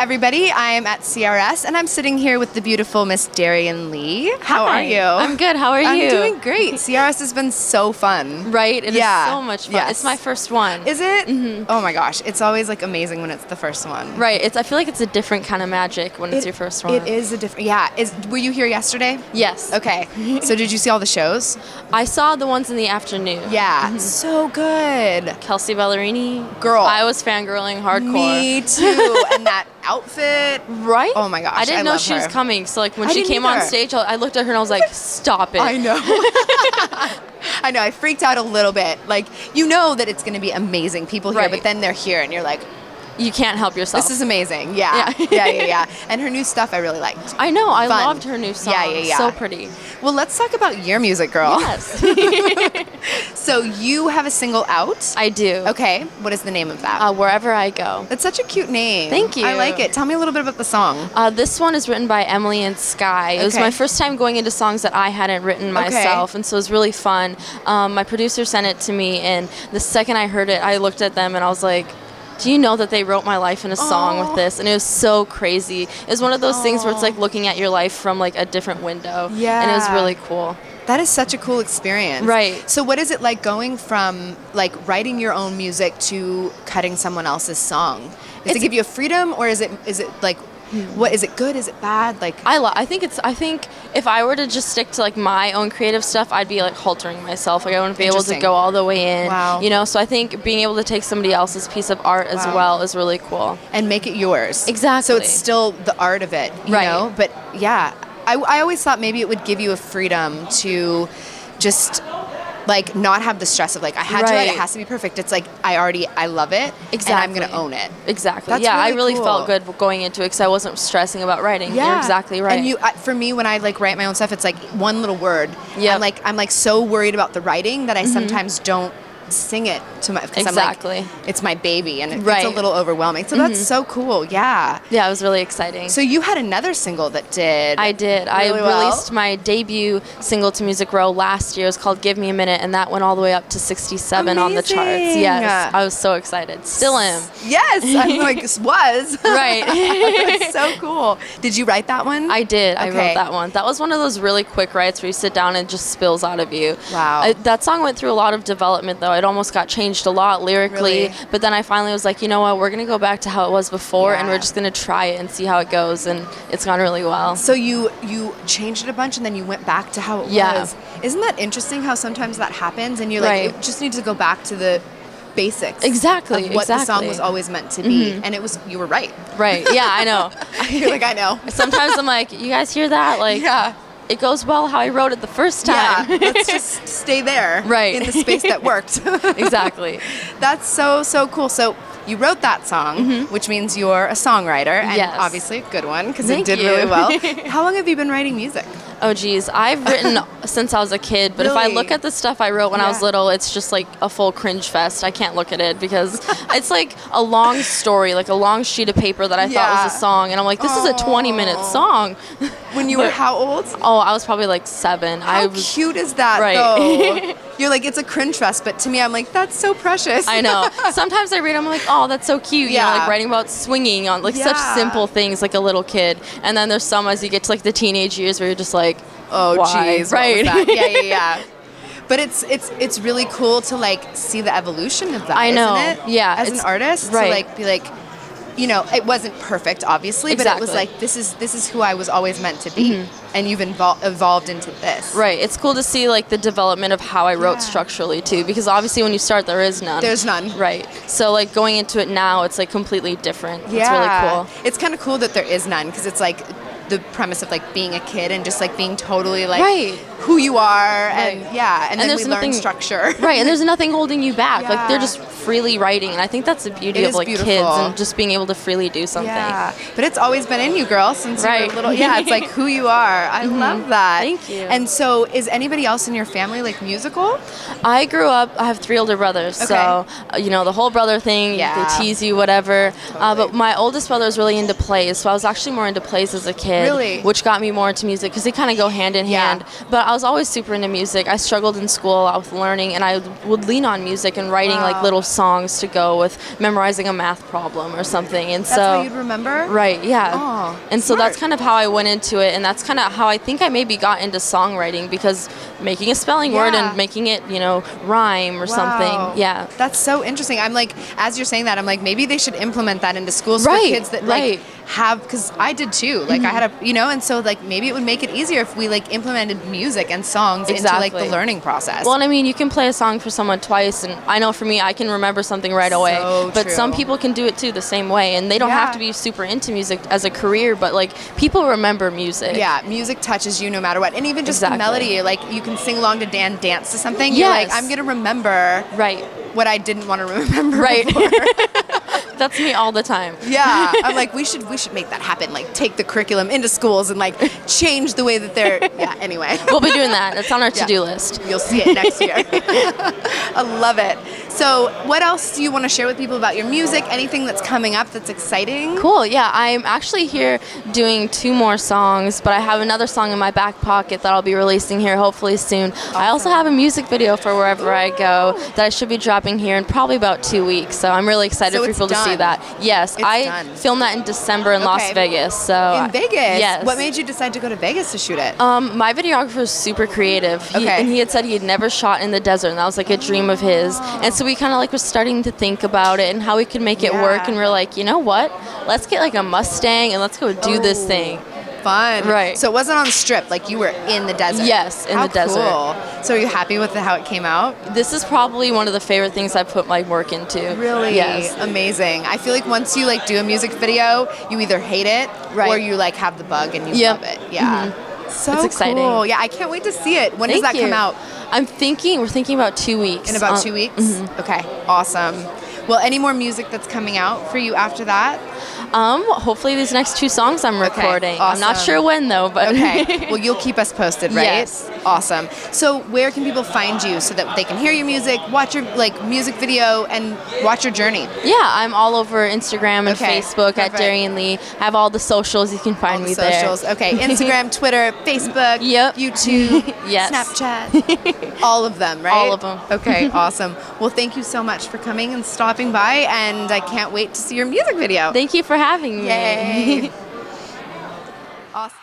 everybody. I am at CRS, and I'm sitting here with the beautiful Miss Dariann Leigh. How are you? I'm good. How are you? I'm doing great. CRS has been so fun. Right? It is so much fun. Yes. It's my first one. Is it? Mm-hmm. Oh my gosh. It's always like amazing when it's the first one. Right. I feel like it's a different kind of magic when it's your first one. It is a different, Were you here yesterday? Yes. Okay. So did you see all the shows? I saw the ones in the afternoon. Yeah. Mm-hmm. So good. Kelsey Ballerini. Girl. I was fangirling hardcore. Me too. And that outfit. Right? Oh my gosh. I didn't know she was coming. So like when she came on stage, I looked at her and I was like, stop it. I know. I know. I freaked out a little bit. Like, you know that it's going to be amazing people here, but then they're here and you're like, you can't help yourself. This is amazing. Yeah. And her new stuff I really liked. I know. I loved her new song. Yeah. So pretty. Well, let's talk about your music, girl. Yes. So you have a single out? I do. Okay. What is the name of that? Wherever I Go. That's such a cute name. Thank you. I like it. Tell me a little bit about the song. This one is written by Emily and Sky. It was my first time going into songs that I hadn't written myself, and so it was really fun. My producer sent it to me, and the second I heard it, I looked at them and I was like, do you know that they wrote my life in a song with this? And it was so crazy. It was one of those things where it's like looking at your life from like a different window. Yeah. And it was really cool. That is such a cool experience. Right. So what is it like going from like writing your own music to cutting someone else's song? Does it give you a freedom, or is it like, what is it good? Is it bad? Like I think if I were to just stick to like my own creative stuff, I'd be like haltering myself. Like I wouldn't be able to go all the way in. Wow. You know, so I think being able to take somebody else's piece of art as well is really cool. And make it yours. Exactly. So it's still the art of it, you know? But yeah, I always thought maybe it would give you a freedom to just like not have the stress of like I had to write, it has to be perfect. It's like I love it, and I'm gonna own it. Exactly. That's I really really cool. felt good going into it because I wasn't stressing about writing. You're exactly right. And for me, when I like write my own stuff, it's like one little word. Yeah. I'm like so worried about the writing that I sometimes don't sing it to my because I'm like, it's my baby, and it's a little overwhelming. So that's so cool. Yeah. Yeah, it was really exciting. So you had another single that did. I did. Really I released my debut single to Music Row last year. It was called "Give Me a Minute," and that went all the way up to 67 on the charts. Yes, I was so excited. Still am. Yes, I'm like was right. It's so cool. Did you write that one? I did. I wrote that one. That was one of those really quick writes where you sit down and it just spills out of you. Wow. That song went through a lot of development though. It almost got changed a lot lyrically, but then I finally was like, you know what, we're gonna go back to how it was before, and we're just gonna try it and see how it goes, and it's gone really well. So you changed it a bunch, and then you went back to how it was. Isn't that interesting how sometimes that happens, and you're like, you just need to go back to the basics. Exactly. Of what the song was always meant to be, and you were right. Right. Yeah, I know. You're like, I know. Sometimes I'm like, you guys hear that? Like, it goes well how I wrote it the first time. Yeah, let's just stay there, in the space that worked. Exactly. That's so cool. So you wrote that song, which means you're a songwriter, and obviously a good one because it did really well. How long have you been writing music? Oh geez, I've written since I was a kid, but if I look at the stuff I wrote when I was little, it's just like a full cringe fest. I can't look at it because it's like a long story, like a long sheet of paper that I thought was a song, and I'm like, this is a 20-minute song. When you were how old? Oh, I was probably like 7. How cute is that though? You're like, it's a cringe fest, but to me, I'm like, that's so precious. I know. Sometimes I read, I'm like, oh, that's so cute. You know, like writing about swinging on like such simple things, like a little kid. And then there's some as you get to like the teenage years where you're just like, oh, geez, right? What was that? Yeah. But it's really cool to like see the evolution of that. I know. Isn't it? Yeah. As an artist, to like be like, you know, it wasn't perfect, obviously, but it was like, this is who I was always meant to be, and you've evolved into this. Right. It's cool to see like the development of how I wrote structurally too, because obviously when you start, there is none. There's none. Right. So like going into it now, it's like completely different. Yeah. It's really cool. It's kind of cool that there is none, because it's like the premise of like being a kid and just like being totally like who you are, and and then we learn structure. Right. And there's nothing holding you back. Like they're just freely writing, and I think that's the beauty of like kids and just being able to freely do something. Yeah, but it's always been in you, girl, since you were little. Yeah, it's like who you are. I love that. Thank you. And so, is anybody else in your family like musical? I grew up. I have 3 older brothers, so you know the whole brother thing. They tease you, whatever. But my oldest brother is really into plays, so I was actually more into plays as a kid. Really? which got me more into music because they kind of go hand in hand. But I was always super into music. I struggled in school a lot with learning, and I would lean on music and writing like little songs to go with memorizing a math problem or something. And that's how you'd remember? Right, yeah. Oh, and so that's kind of how I went into it, and that's kind of how I think I maybe got into songwriting, because making a spelling word and making it, rhyme or something. Yeah. That's so interesting. I'm like, as you're saying that, I'm like, maybe they should implement that into schools for kids that like have, because I did too. Like I had a, and so like maybe it would make it easier if we like implemented music and songs into like the learning process. Well, and I mean, you can play a song for someone twice, and I know for me, I can remember something right away. But some people can do it too the same way, and they don't have to be super into music as a career, but like people remember music. Yeah, music touches you no matter what, and even just the melody. Like you can sing along to dance to something. You're like, I'm gonna remember what I didn't want to remember. Before. That's me all the time. Yeah, I'm like, we should make that happen. Like, take the curriculum into schools and like change the way that they're. Yeah. Anyway, we'll be doing that. It's on our to-do list. You'll see it next year. I love it. So, what else do you want to share with people about your music? Anything that's coming up that's exciting? Cool. Yeah, I'm actually here doing 2 more songs, but I have another song in my back pocket that I'll be releasing here hopefully soon. Awesome. I also have a music video for Wherever I Go that I should be dropping here in probably about 2 weeks. So I'm really excited for people to see that. Yes, I filmed that in December in Las Vegas. So in Vegas? Yes. What made you decide to go to Vegas to shoot it? My videographer was super creative. And he had said he had never shot in the desert, and that was like a dream of his. And so we kind of like was starting to think about it and how we could make it work. And we're like, you know what? Let's get like a Mustang and let's go do this thing. Fun. Right. So it wasn't on the strip, like you were in the desert. Yes, in the desert. Cool. So are you happy with how it came out? This is probably one of the favorite things I put my work into. Really? Yes. Amazing. I feel like once you like do a music video, you either hate it or you like have the bug and you love it. Yeah. So it's exciting. Cool. Yeah, I can't wait to see it. When does that come out? We're thinking about 2 weeks. In about 2 weeks? Okay, awesome. Well, any more music that's coming out for you after that? Hopefully these next 2 songs I'm recording. Awesome. I'm not sure when though, but okay. Well, you'll keep us posted, right? Yes. Awesome. So where can people find you so that they can hear your music, watch your music video, and watch your journey? Yeah, I'm all over Instagram and Facebook at Dariann Leigh. I have all the socials. You can find me there. Okay, Instagram, Twitter, Facebook, YouTube, Snapchat, all of them, right? All of them. Okay, awesome. Well, thank you so much for coming and stopping by, and I can't wait to see your music video. Thank you for having me. Yay. Awesome.